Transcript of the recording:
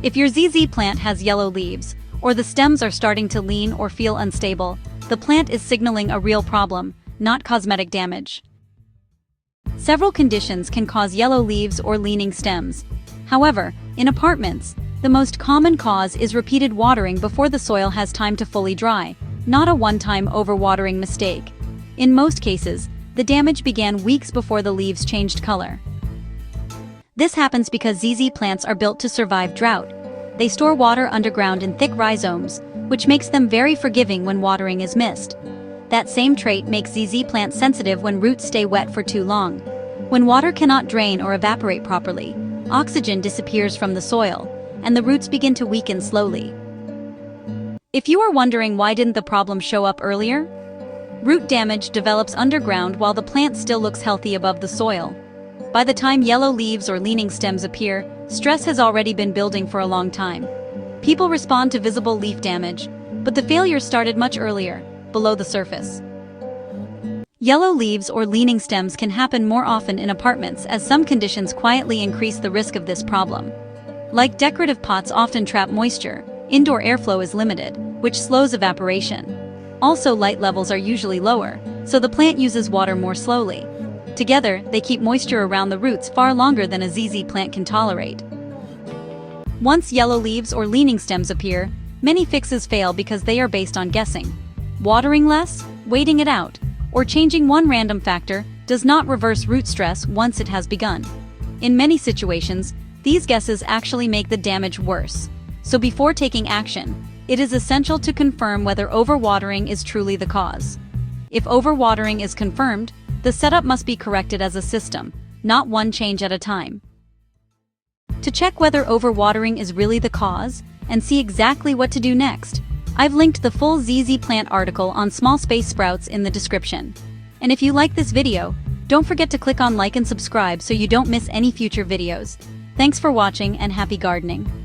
If your ZZ plant has yellow leaves, or the stems are starting to lean or feel unstable, the plant is signaling a real problem, not cosmetic damage. Several conditions can cause yellow leaves or leaning stems. However, in apartments, the most common cause is repeated watering before the soil has time to fully dry, not a one-time overwatering mistake. In most cases, the damage began weeks before the leaves changed color. This happens because ZZ plants are built to survive drought. They store water underground in thick rhizomes, which makes them very forgiving when watering is missed. That same trait makes ZZ plants sensitive when roots stay wet for too long. When water cannot drain or evaporate properly, oxygen disappears from the soil, and the roots begin to weaken slowly. If you are wondering why didn't the problem show up earlier? Root damage develops underground while the plant still looks healthy above the soil. By the time yellow leaves or leaning stems appear, stress has already been building for a long time. People respond to visible leaf damage, but the failure started much earlier, below the surface. Yellow leaves or leaning stems can happen more often in apartments as some conditions quietly increase the risk of this problem. Like decorative pots often trap moisture, indoor airflow is limited, which slows evaporation. Also, light levels are usually lower, so the plant uses water more slowly. Together, they keep moisture around the roots far longer than a ZZ plant can tolerate. Once yellow leaves or leaning stems appear, many fixes fail because they are based on guessing. Watering less, waiting it out, or changing one random factor does not reverse root stress once it has begun. In many situations, these guesses actually make the damage worse. So before taking action, it is essential to confirm whether overwatering is truly the cause. If overwatering is confirmed, the setup must be corrected as a system, not one change at a time. To check whether overwatering is really the cause, and see exactly what to do next, I've linked the full ZZ plant article on small space sprouts in the description. And if you like this video, don't forget to click on like and subscribe so you don't miss any future videos. Thanks for watching and happy gardening.